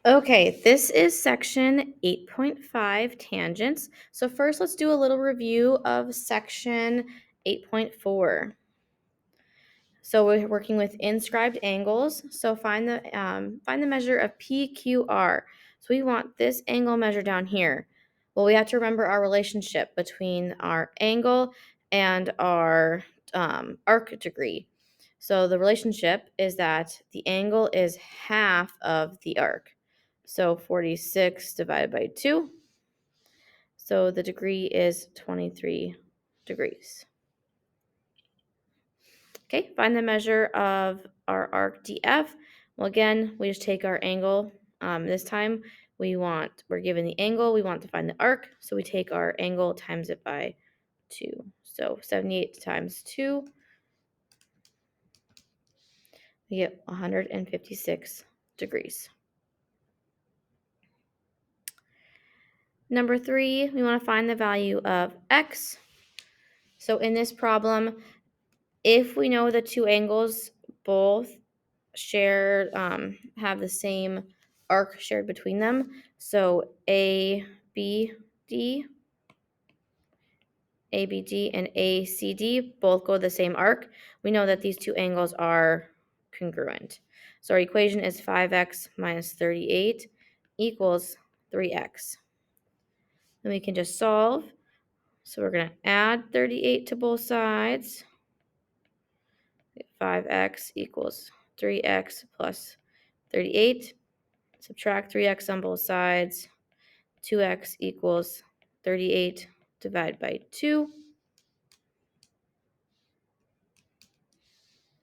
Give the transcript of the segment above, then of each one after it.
Okay, this is section 8.5, tangents. So first, let's do a little review of section 8.4. So we're working with inscribed angles. So find the measure of PQR. So we want this angle measure down here. Well, we have to remember our relationship between our angle and our arc degree. So the relationship is that the angle is half of the arc. So 46 divided by 2. So the degree is 23 degrees. Okay, find the measure of our arc DF. Well, again, we just take our angle. This time we're given the angle, we want to find the arc. So we take our angle times it by 2. So 78 times 2, we get 156 degrees. Number 3, we want to find the value of x. So in this problem, if we know the two angles both have the same arc shared between them, so ABD, and ACD both go the same arc, we know that these two angles are congruent. So our equation is 5x minus 38 equals 3x. Then we can just solve. So we're going to add 38 to both sides. 5x equals 3x plus 38. Subtract 3x on both sides. 2x equals 38 divided by 2.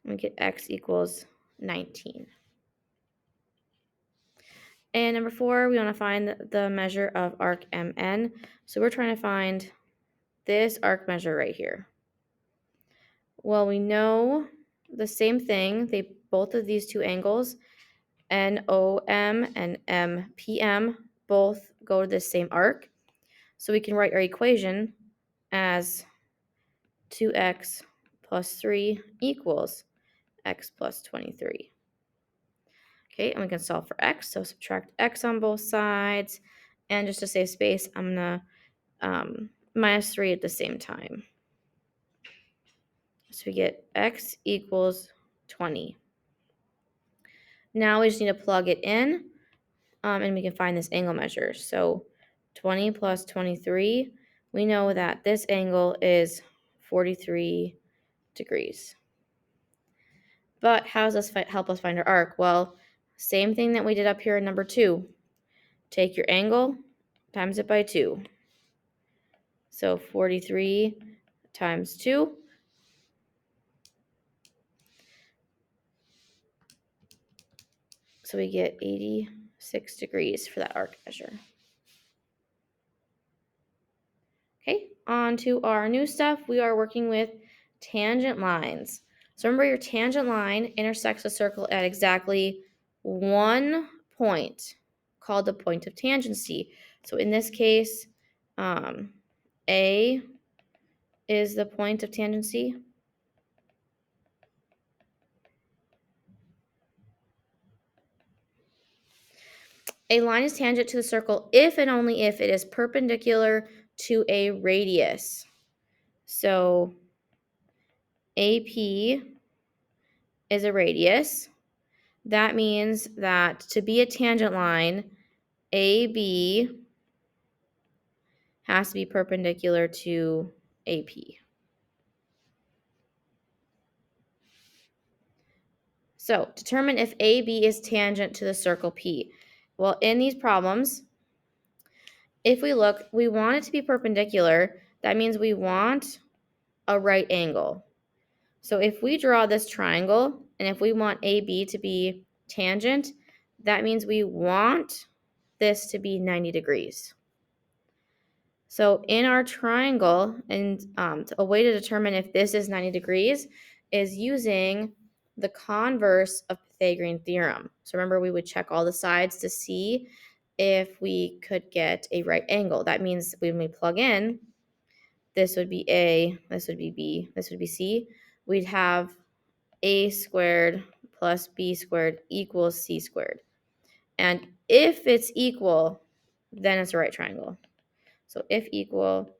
We get x equals 19. And number 4, we want to find the measure of arc MN. So we're trying to find this arc measure right here. Well, we know the same thing. Both of these two angles, NOM and MPM, both go to the same arc. So we can write our equation as 2x plus 3 equals x plus 23. Okay, and we can solve for x. So subtract x on both sides. And just to save space, I'm going to minus 3 at the same time. So we get x equals 20. Now we just need to plug it in, and we can find this angle measure. So 20 plus 23, we know that this angle is 43 degrees. But how does this help us find our arc? Well, same thing that we did up here in number 2. Take your angle, times it by 2. So 43 times 2. So we get 86 degrees for that arc measure. Okay, on to our new stuff. We are working with tangent lines. So remember, your tangent line intersects a circle at exactly one point, called the point of tangency. So in this case, A is the point of tangency. A line is tangent to the circle if and only if it is perpendicular to a radius. So AP is a radius. That means that to be a tangent line, AB has to be perpendicular to AP. So determine if AB is tangent to the circle P. Well, in these problems, if we look, we want it to be perpendicular. That means we want a right angle. So if we draw this triangle, and if we want AB to be tangent, that means we want this to be 90 degrees. So in our triangle, and a way to determine if this is 90 degrees is using the converse of Pythagorean theorem. So remember, we would check all the sides to see if we could get a right angle. That means when we plug in, this would be A, this would be B, this would be C. We'd have A squared plus B squared equals C squared. And if it's equal, then it's a right triangle. So if equal,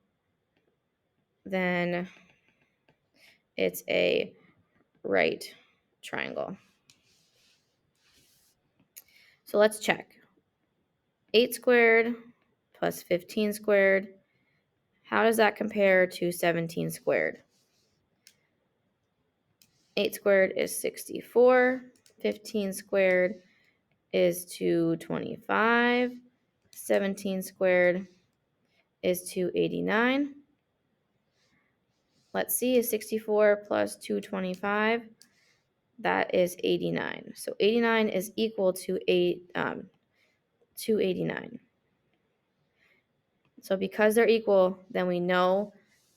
then it's a right triangle. So let's check. 8 squared plus 15 squared. How does that compare to 17 squared? 8 squared is 64. 15 squared is 225. 17 squared is 289. Let's see, is 64 plus 225? That is 89. So 89 is equal to 289. So because they're equal, then we know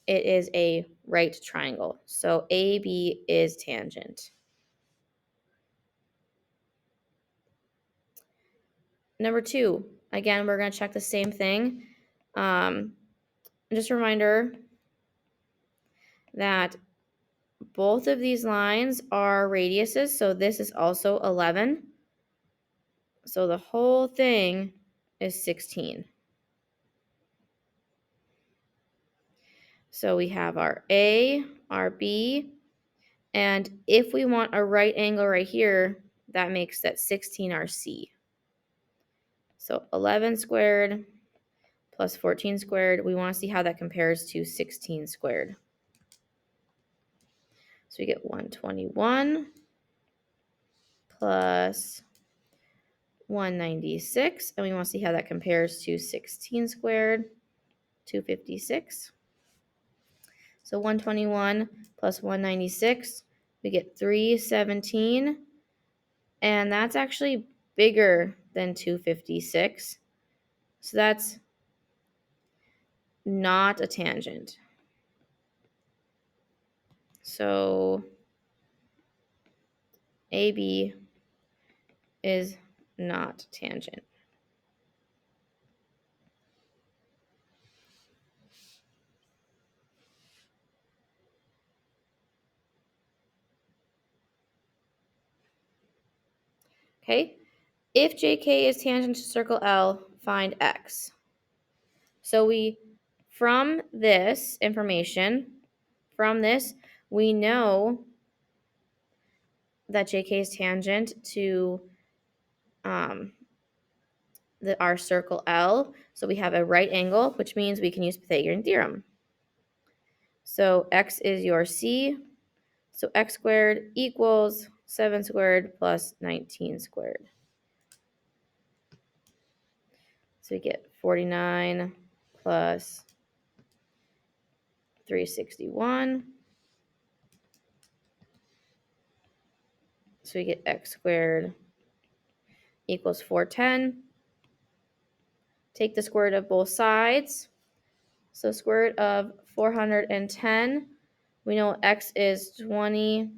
it is a right triangle. So AB is tangent. Number 2, again, we're going to check the same thing. Just a reminder that both of these lines are radiuses, so this is also 11. So the whole thing is 16. So we have our A, our B, and if we want a right angle right here, that makes that 16 our C. So 11 squared plus 14 squared, we want to see how that compares to 16 squared. So we get 121 plus 196, and we want to see how that compares to 16 squared, 256. So 121 plus 196, we get 317, and that's actually bigger than 256. So that's not a tangent. So AB is not tangent. Okay, if JK is tangent to circle L, find X. So from this information, we know that JK is tangent to our circle L. So we have a right angle, which means we can use Pythagorean theorem. So X is your C. So X squared equals 7 squared plus 19 squared. So we get 49 plus 361. So we get X squared equals 410. Take the square root of both sides. So square root of 410, we know X is 20.2.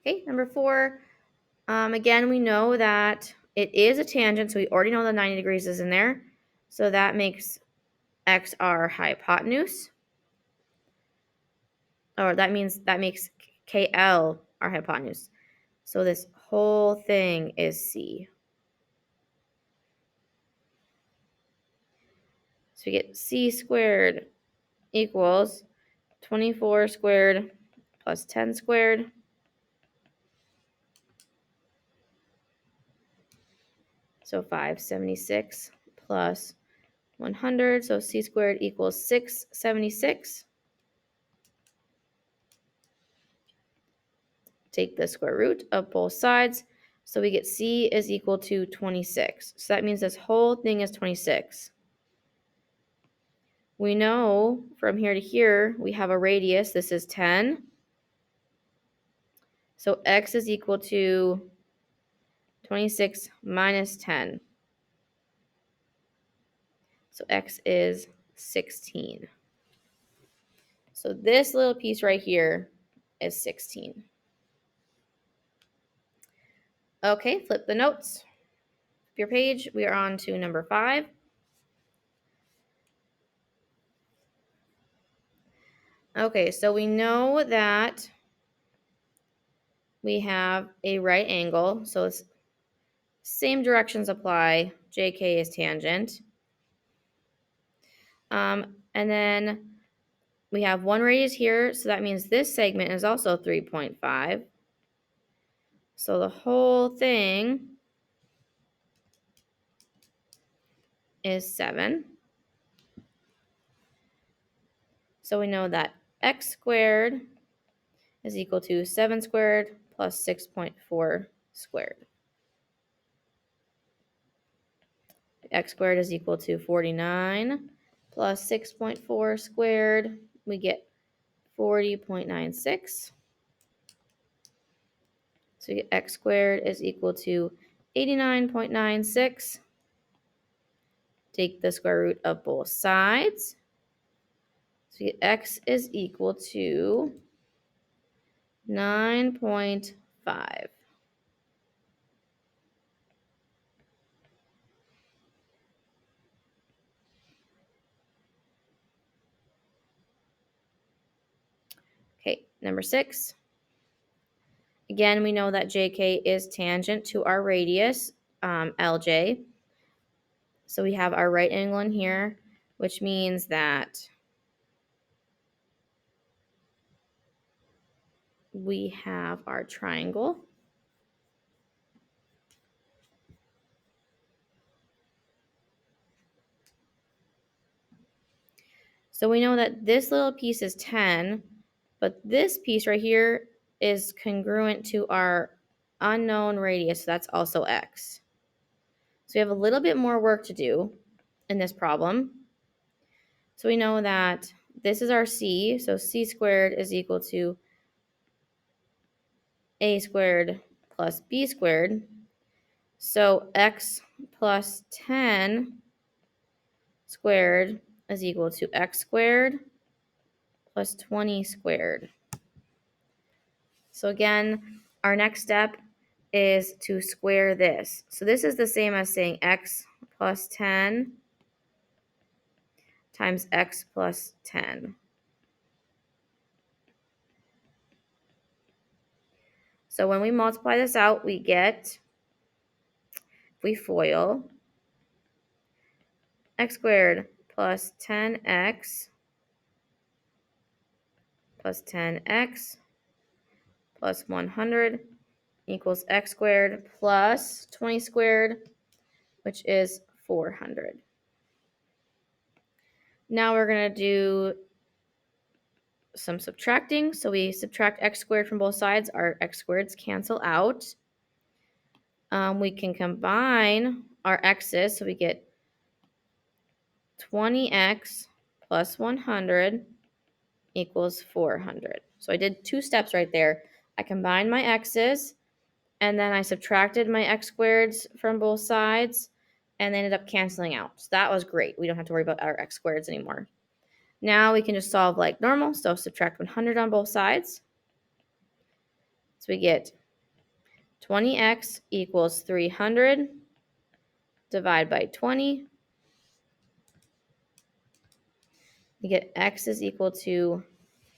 Okay, number 4, again, we know that it is a tangent, so we already know the 90 degrees is in there. So that makes X our hypotenuse. Or that makes KL our hypotenuse. So this whole thing is C. So we get C squared equals 24 squared plus 10 squared. So 576 plus 100. So C squared equals 676. Take the square root of both sides. So we get C is equal to 26. So that means this whole thing is 26. We know from here to here, we have a radius. This is 10. So X is equal to 26 minus 10. So X is 16. So this little piece right here is 16. Okay, flip the notes. Your page, we are on to number 5. Okay, so we know that we have a right angle, so it's same directions apply. JK is tangent. And then we have one radius here, so that means this segment is also 3.5. So the whole thing is 7. So we know that x squared is equal to 7 squared plus 6.4 squared. X squared is equal to 49 plus 6.4 squared. We get 40.96. So x squared is equal to 89.96. Take the square root of both sides. So x is equal to 9.5. Okay, number 6. Again, we know that JK is tangent to our radius, LJ. So we have our right angle in here, which means that we have our triangle. So we know that this little piece is 10, but this piece right here is congruent to our unknown radius, so that's also x. So we have a little bit more work to do in this problem. So we know that this is our c, so c squared is equal to a squared plus b squared. So x plus 10 squared is equal to x squared plus 20 squared. So again, our next step is to square this. So this is the same as saying x plus 10 times x plus 10. So when we multiply this out, we get, if we FOIL, x squared plus 10x plus 10x plus 100 equals x squared plus 20 squared, which is 400. Now we're going to do some subtracting. So we subtract x squared from both sides. Our x squareds cancel out. We can combine our x's. So we get 20x plus 100 equals 400. So I did 2 steps right there. I combined my x's, and then I subtracted my x squareds from both sides, and they ended up canceling out. So that was great. We don't have to worry about our x squareds anymore. Now we can just solve like normal. So subtract 100 on both sides. So we get 20x equals 300. Divide by 20. We get x is equal to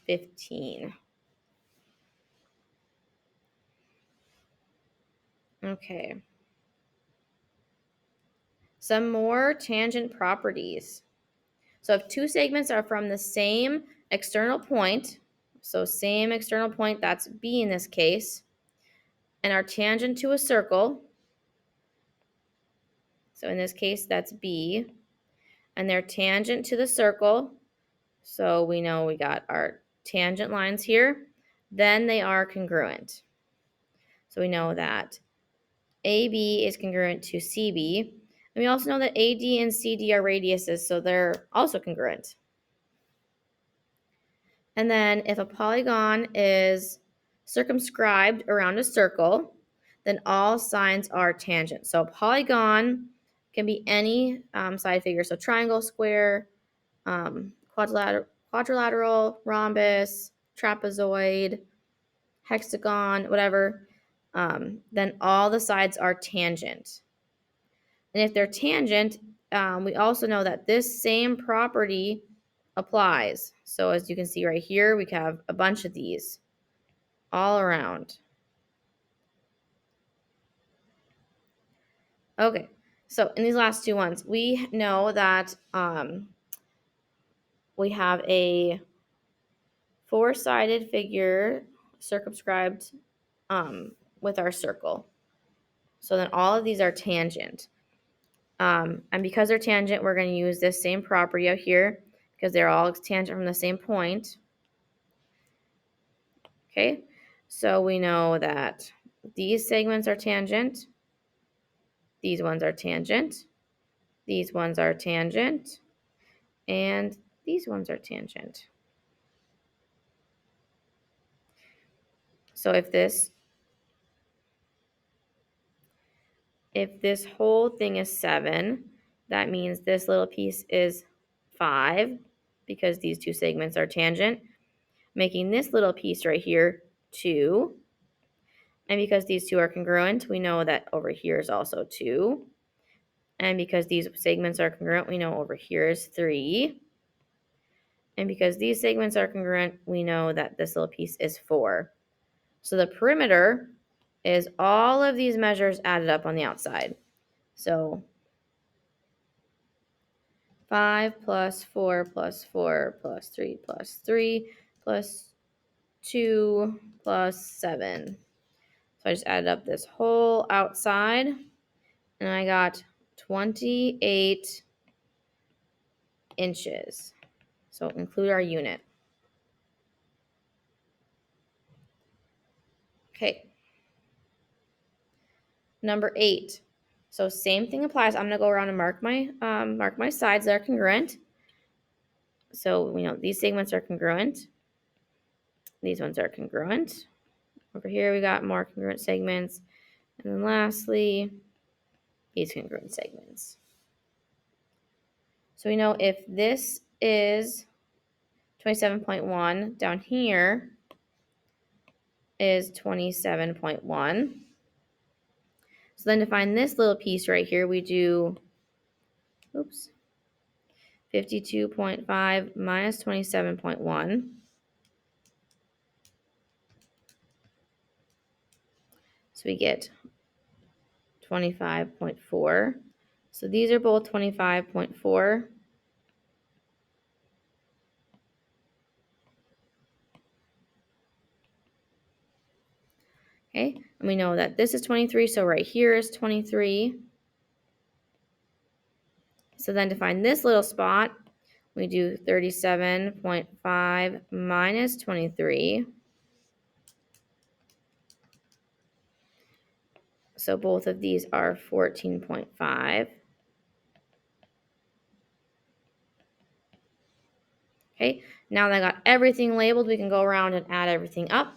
15. Okay. Some more tangent properties. So if 2 segments are from the same external point, so same external point, that's B in this case, and are tangent to a circle, so in this case that's B, and they're tangent to the circle, so we know we got our tangent lines here, then they are congruent. So we know that AB is congruent to CB, and we also know that AD and CD are radiuses, so they're also congruent. And then if a polygon is circumscribed around a circle, then all sides are tangent. So a polygon can be any side figure. So triangle, square, quadrilateral, rhombus, trapezoid, hexagon, whatever. Then all the sides are tangent. And if they're tangent, we also know that this same property applies. So as you can see right here, we have a bunch of these all around. Okay, so in these last two ones, we know that we have a four-sided figure circumscribed with our circle. So then all of these are tangent. And because they're tangent, we're going to use this same property out here because they're all tangent from the same point. Okay, so we know that these segments are tangent. These ones are tangent. These ones are tangent. And these ones are tangent. So if this whole thing is 7, that means this little piece is 5 because these two segments are tangent, making this little piece right here 2. And because these two are congruent, we know that over here is also 2. And because these segments are congruent, we know over here is 3. And because these segments are congruent, we know that this little piece is 4. So the perimeter is all of these measures added up on the outside. So 5 plus 4 plus 4 plus 3 plus 3 plus 2 plus 7. So I just added up this whole outside, and I got 28 inches. So include our unit. Okay. Number 8. So same thing applies. I'm going to go around and mark my sides that are congruent. So we know these segments are congruent. These ones are congruent. Over here we got more congruent segments. And then lastly, these congruent segments. So we know if this is 27.1, down here is 27.1. So then to find this little piece right here, we do, 52.5 minus 27.1. So we get 25.4. So these are both 25.4. Okay, and we know that this is 23, so right here is 23. So then to find this little spot, we do 37.5 minus 23. So both of these are 14.5. Okay, now that I got everything labeled, we can go around and add everything up.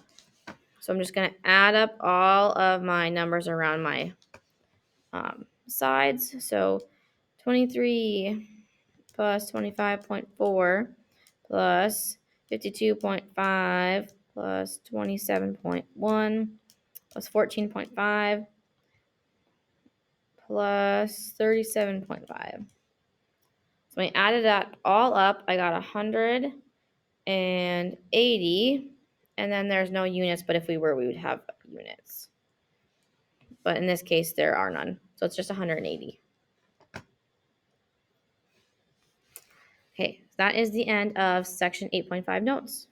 So I'm just going to add up all of my numbers around my sides. So 23 plus 25.4 plus 52.5 plus 27.1 plus 14.5 plus 37.5. So I added that all up. I got 180. And then there's no units, but if we were, we would have units. But in this case, there are none. So it's just 180. Okay, that is the end of section 8.5 notes.